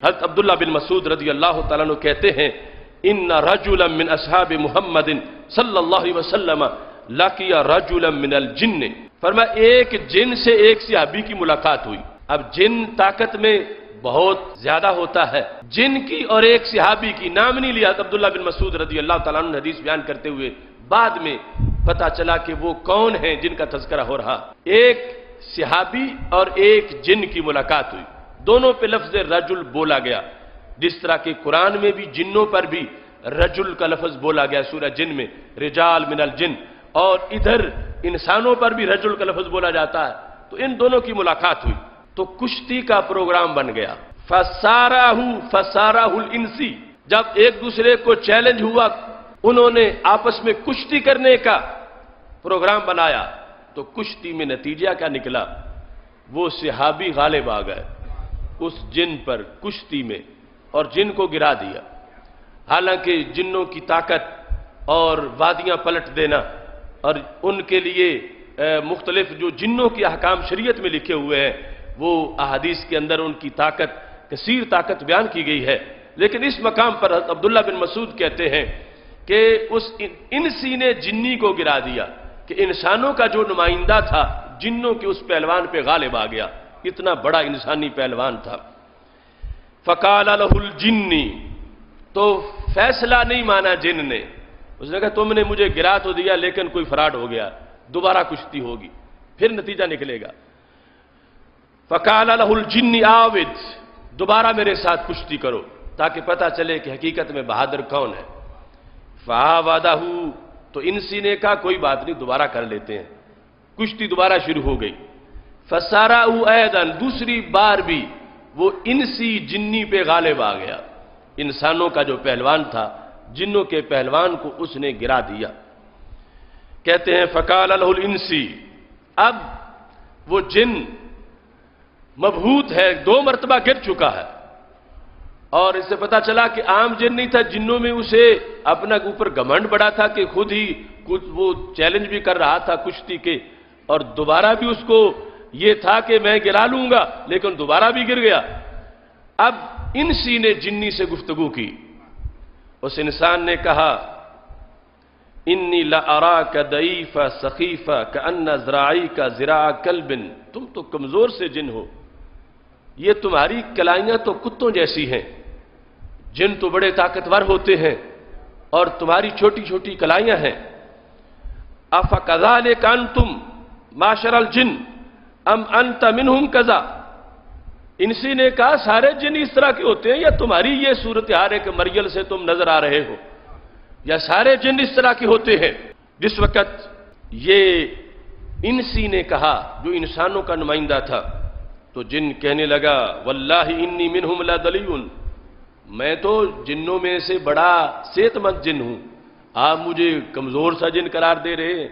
حضرت عبداللہ بن مسعود رضی اللہ تعالیٰ عنہ کہتے ہیں ان رجلا من اصحاب محمد صلی اللہ علیہ وسلم لقی رجلا من الجن، فرمایا ایک جن سے ایک صحابی کی ملاقات ہوئی۔ اب جن طاقت میں بہت زیادہ ہوتا ہے، جن کی اور ایک صحابی کی نام نہیں لیا عبداللہ بن مسعود رضی اللہ تعالیٰ عنہ حدیث بیان کرتے ہوئے، بعد میں پتا چلا کہ وہ کون ہیں جن کا تذکرہ ہو رہا۔ ایک صحابی اور ایک جن کی ملاقات ہوئی، دونوں پہ لفظ رجل بولا گیا، جس طرح کہ قرآن میں بھی جنوں پر بھی رجل کا لفظ بولا گیا سورہ جن میں، رجال من الجن، اور ادھر انسانوں پر بھی رجل کا لفظ بولا جاتا ہے۔ تو ان دونوں کی ملاقات ہوئی تو کشتی کا پروگرام بن گیا۔ فَسَارَهُ الْإِنْسِ، جب ایک دوسرے کو چیلنج ہوا، انہوں نے آپس میں کشتی کرنے کا پروگرام بنایا، تو کشتی میں نتیجہ کیا نکلا؟ وہ صحابی غالب آ گئے اس جن پر کشتی میں اور جن کو گرا دیا۔ حالانکہ جنوں کی طاقت اور وادیاں پلٹ دینا اور ان کے لیے مختلف جو جنوں کے احکام شریعت میں لکھے ہوئے ہیں، وہ احادیث کے اندر ان کی طاقت، کثیر طاقت بیان کی گئی ہے، لیکن اس مقام پر حضرت عبداللہ بن مسعود کہتے ہیں کہ اس انسی نے جنی کو گرا دیا، کہ انسانوں کا جو نمائندہ تھا جنوں کے اس پہلوان پہ غالب آ گیا، اتنا بڑا انسانی پہلوان تھا۔ فقال له الجنی، تو فیصلہ نہیں مانا جن نے، اس نے کہا تم نے مجھے گرا تو دیا لیکن کوئی فراڈ ہو گیا، دوبارہ کشتی ہوگی، پھر نتیجہ نکلے گا۔ فقال له الجن آود، دوبارہ میرے ساتھ کشتی کرو تاکہ پتہ چلے کہ حقیقت میں بہادر کون ہے۔ فآوادہ، تو انسی نے کہا کوئی بات نہیں دوبارہ کر لیتے ہیں، کشتی دوبارہ شروع ہو گئی۔ فسارعوا ایضا، دوسری بار بھی وہ انسی جنی پہ غالب آ گیا، انسانوں کا جو پہلوان تھا جنوں کے پہلوان کو اس نے گرا دیا۔ کہتے ہیں فقال له الانسی، اب وہ جن مبہوت ہے، 2 مرتبہ گر چکا ہے، اور اس سے پتا چلا کہ عام جن نہیں تھا، جنوں میں اسے اپنا اوپر گھمنڈ بڑا تھا کہ خود ہی وہ چیلنج بھی کر رہا تھا کشتی کے، اور دوبارہ بھی اس کو یہ تھا کہ میں گرا لوں گا، لیکن دوبارہ بھی گر گیا۔ اب انسی نے جنی سے گفتگو کی، اس انسان نے کہا انی لأراک ضعیف سخیف کأن ذراعیک ذراع کلب، تم تو کمزور سے جن ہو، یہ تمہاری کلائیاں تو کتوں جیسی ہیں، جن تو بڑے طاقتور ہوتے ہیں اور تمہاری چھوٹی چھوٹی کلائیاں ہیں۔ افکذالک انتم معشر الجن ام انت منہم کذا، انسی نے کہا سارے جن اس طرح کے ہوتے ہیں یا تمہاری یہ صورتحال ہے کہ مریل سے تم نظر آ رہے ہو، یا سارے جن اس طرح کے ہوتے ہیں؟ جس وقت یہ انسی نے کہا جو انسانوں کا نمائندہ تھا تو جن کہنے لگا واللہ انی منہم لدلیون، میں تو جنوں میں سے بڑا صحت مند جن ہوں، آپ مجھے کمزور سا جن قرار دے رہے ہیں،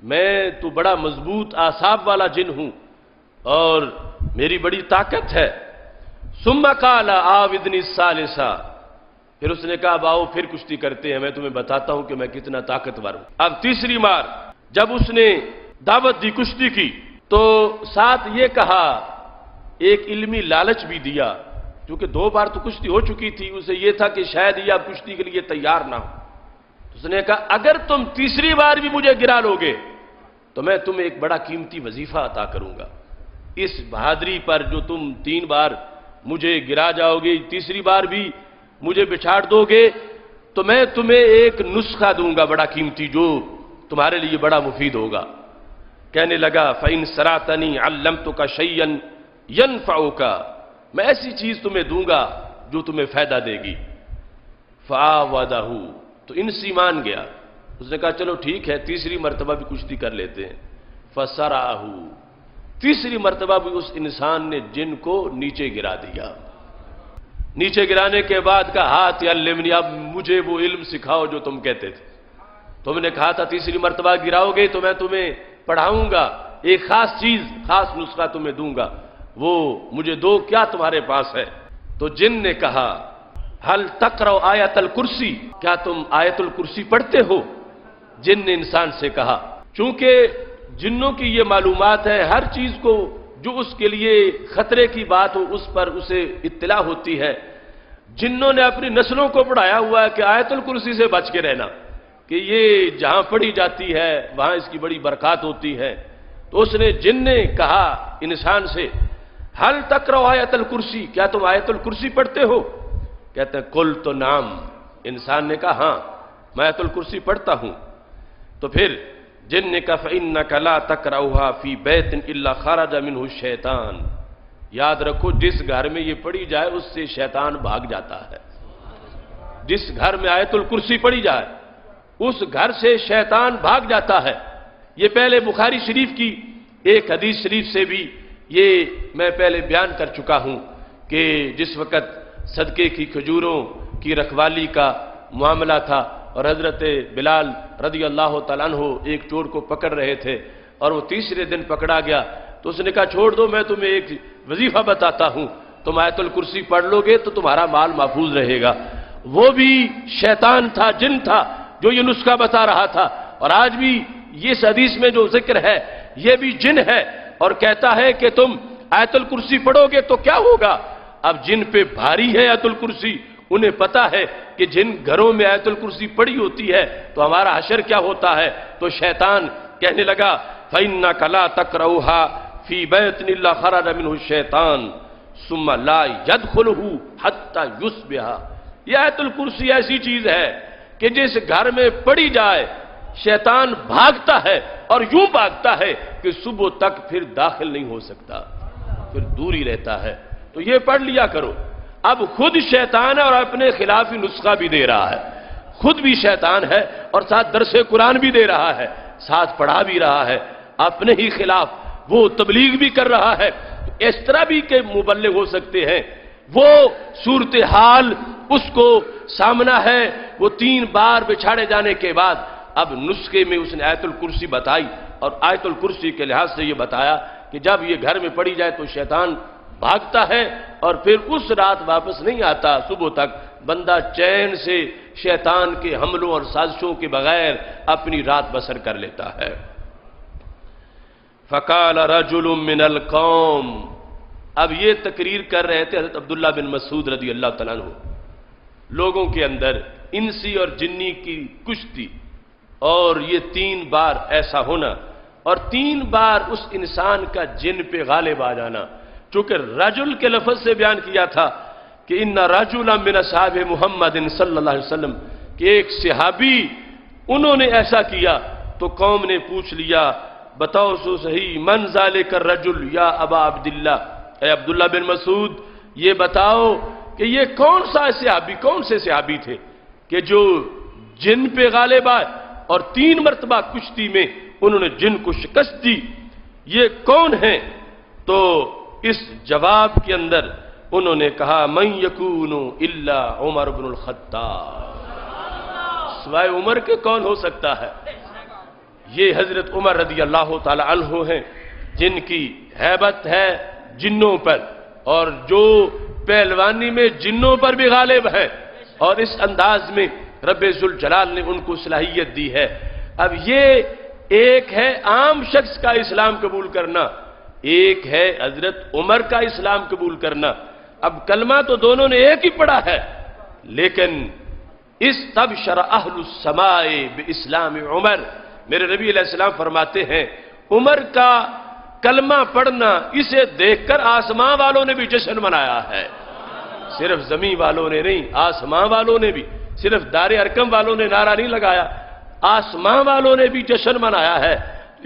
میں تو بڑا مضبوط اعصاب والا جن ہوں اور میری بڑی طاقت ہے۔ ثم قال آوذنی الثالثہ، پھر اس نے کہا باؤ پھر کشتی کرتے ہیں، میں تمہیں بتاتا ہوں کہ میں کتنا طاقتور ہوں۔ اب تیسری بار جب اس نے دعوت دی کشتی کی تو ساتھ یہ کہا، ایک علمی لالچ بھی دیا، کیونکہ 2 بار تو کشتی ہو چکی تھی، اسے یہ تھا کہ شاید یہ اب کشتی کے لیے تیار نہ ہو۔ اس نے کہا اگر تم تیسری بار بھی مجھے گرا لوگے تو میں تمہیں ایک بڑا قیمتی وظیفہ عطا کروں گا، اس بہادری پر جو تم 3 بار مجھے گرا جاؤ گے، تیسری بار بھی مجھے بچھاڑ دو گے تو میں تمہیں ایک نسخہ دوں گا بڑا قیمتی جو تمہارے لیے بڑا مفید ہوگا۔ کہنے لگا فَإِن سَرَعْتَنِي عَلَّمْتُكَ شَيْئًا يَنْفَعُكَ، میں ایسی چیز تمہیں دوں گا جو تمہیں فائدہ دے گی۔ فَآوَدَهُ، تو انسی مان گیا، اس نے کہا چلو ٹھیک ہے تیسری مرتبہ بھی کشتی کر لیتے ہیں۔ فَسَرَعَهُ، تیسری مرتبہ بھی اس انسان نے جن کو نیچے گرا دیا۔ نیچے گرانے کے بعد کہا ہاتھ علمنی، اب مجھے وہ علم سکھاؤ جو تم کہتے تھے، تم نے کہا تھا تیسری مرتبہ گراؤ گے تو میں تمہیں پڑھاؤں گا، ایک خاص چیز، خاص نسخہ تمہیں دوں گا، وہ مجھے دو، کیا تمہارے پاس ہے؟ تو جن نے کہا حل تقرأ آیت الکرسی، کیا تم آیت الکرسی پڑھتے ہو؟ جن نے انسان سے کہا، چونکہ جنوں کی یہ معلومات ہے، ہر چیز کو جو اس کے لیے خطرے کی بات ہو اس پر اسے اطلاع ہوتی ہے. جنوں نے اپنی نسلوں کو پڑھایا ہوا ہے کہ آیت الکرسی سے بچ کے رہنا، کہ یہ جہاں پڑھی جاتی ہے وہاں اس کی بڑی برکات ہوتی ہے. تو اس نے جن نے کہا انسان سے حل تقرأ آیت الکرسی، کیا تم آیت الکرسی پڑھتے ہو؟ کہتے ہیں قلت نعم، انسان نے کہا ہاں میں آیت الکرسی پڑھتا ہوں. تو پھر جن نے کہا فَإِنَّكَ لَا تَقْرَأُهَا فِي بَيْتٍ إِلَّا خَرَجَ مِنْهُ الشَّيْطَانُ، یاد رکھو جس گھر میں یہ پڑھی جائے اس سے شیطان بھاگ جاتا ہے. جس گھر میں آیت الکرسی پڑھی جائے اس گھر سے شیطان بھاگ جاتا ہے. یہ پہلے بخاری شریف کی ایک حدیث شریف سے بھی یہ میں پہلے بیان کر چکا ہوں کہ جس وقت صدقے کی کھجوروں کی رکھوالی کا معاملہ تھا اور حضرت بلال رضی اللہ تعالیٰ عنہ ایک چور کو پکڑ رہے تھے اور وہ تیسرے دن پکڑا گیا تو اس نے کہا چھوڑ دو، میں تمہیں ایک وظیفہ بتاتا ہوں، تم آیت الکرسی پڑھ لو گے تو تمہارا مال محفوظ رہے گا. وہ بھی شیطان تھا، جن تھا جو یہ نسخہ بتا رہا تھا. اور آج بھی یہ حدیث میں جو ذکر ہے یہ بھی جن ہے اور کہتا ہے کہ تم آیت الکرسی پڑھو گے تو کیا ہوگا. اب جن پہ بھاری ہے آیت الکرسی، انہیں پتا ہے کہ جن گھروں میں آیت الکرسی پڑھی ہوتی ہے تو ہمارا حشر کیا ہوتا ہے. تو شیطان کہنے لگا فَإِنَّكَ لَا تَقْرَأُهَا فِي بَيْتٍ إِلَّا خَرَجَ مِنْهُ الشَّيْطَانُ ثُمَّ لَا يَدْخُلُهُ حَتَّى يُصْبِحَ. یہ آیت الکرسی ایسی چیز ہے کہ جس گھر میں پڑھی جائے شیطان بھاگتا ہے اور یوں بھاگتا ہے کہ صبح تک پھر داخل نہیں ہو سکتا، پھر دور ہی رہتا ہے. تو یہ پڑھ لیا کرو. اب خود شیطان ہے اور اپنے خلاف ہی نسخہ بھی دے رہا ہے، خود بھی شیطان ہے اور ساتھ درس قرآن بھی دے رہا ہے، ساتھ پڑھا بھی رہا ہے، اپنے ہی خلاف وہ تبلیغ بھی کر رہا ہے. اس طرح بھی کہ مبلغ ہو سکتے ہیں. وہ صورتحال اس کو سامنا ہے. وہ 3 بار بچھاڑے جانے کے بعد اب نسخے میں اس نے آیت الکرسی بتائی اور آیت الکرسی کے لحاظ سے یہ بتایا کہ جب یہ گھر میں پڑھی جائے تو شیطان بھاگتا ہے اور پھر اس رات واپس نہیں آتا. صبح تک بندہ چین سے شیطان کے حملوں اور سازشوں کے بغیر اپنی رات بسر کر لیتا ہے. فقال رجل من القوم، اب یہ تقریر کر رہے تھے حضرت عبداللہ بن مسعود رضی اللہ تعالیٰ عنہ. لوگوں کے اندر انسی اور جنی کی کشتی اور یہ 3 بار ایسا ہونا اور 3 بار اس انسان کا جن پہ غالب آ جانا. چونکہ رجل کے لفظ سے بیان کیا تھا کہ ان رجلا من اصحاب محمد صلی اللہ علیہ وسلم، کہ ایک صحابی انہوں نے ایسا کیا. تو قوم نے پوچھ لیا بتاؤ سو صحیح من ذالک الرجل یا ابا عبداللہ، اے عبداللہ بن مسعود یہ بتاؤ کہ یہ کون سا صحابی، کون سے صحابی تھے کہ جو جن پہ غالب آئے اور 3 مرتبہ کشتی میں انہوں نے جن کو شکست دی، یہ کون ہیں؟ تو اس جواب کے اندر انہوں نے کہا من یکون الا عمر بن الخطاب، سوائے عمر کے کون ہو سکتا ہے؟ یہ حضرت عمر رضی اللہ تعالی عنہ ہیں جن کی ہیبت ہے جنوں پر اور جو پہلوانی میں جنوں پر بھی غالب ہے اور اس انداز میں رب ذوالجلال نے ان کو صلاحیت دی ہے. اب یہ ایک ہے عام شخص کا اسلام قبول کرنا، ایک ہے حضرت عمر کا اسلام قبول کرنا. اب کلمہ تو دونوں نے ایک ہی پڑھا ہے، لیکن استبشر اہل السماء باسلام عمر، میرے نبی علیہ السلام فرماتے ہیں عمر کا کلمہ پڑھنا اسے دیکھ کر آسمان والوں نے بھی جشن منایا ہے. صرف زمین والوں نے نہیں، آسمان والوں نے بھی، صرف دار ارکم والوں نے نعرہ نہیں لگایا، آسمان والوں نے بھی جشن منایا ہے.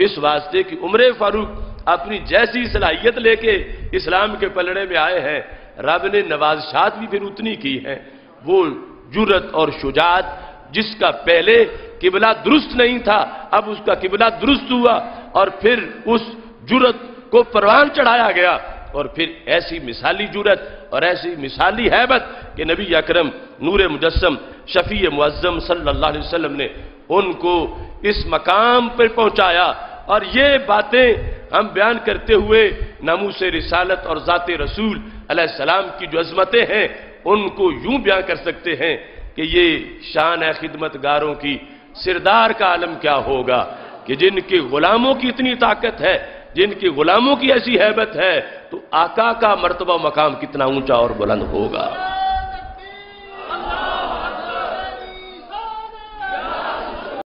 اس واسطے کہ عمر فاروق اپنی جیسی صلاحیت لے کے اسلام کے پلڑے میں آئے ہیں، رب نے نوازشات بھی پھر اتنی کی ہیں. وہ جرت اور شجاعت جس کا پہلے قبلہ درست نہیں تھا اب اس کا قبلہ درست ہوا اور پھر اس جرت کو پروان چڑھایا گیا اور پھر ایسی مثالی جرت اور ایسی مثالی ہیبت کہ نبی اکرم نور مجسم شفیع معظم صلی اللہ علیہ وسلم نے ان کو اس مقام پر پہنچایا. اور یہ باتیں ہم بیان کرتے ہوئے ناموس رسالت اور ذات رسول علیہ السلام کی جو عظمتیں ہیں ان کو یوں بیان کر سکتے ہیں کہ یہ شان ہے خدمت گاروں کی، سردار کا عالم کیا ہوگا کہ جن کے غلاموں کی اتنی طاقت ہے، جن کی غلاموں کی ایسی ہیبت ہے تو آقا کا مرتبہ مقام کتنا اونچا اور بلند ہوگا.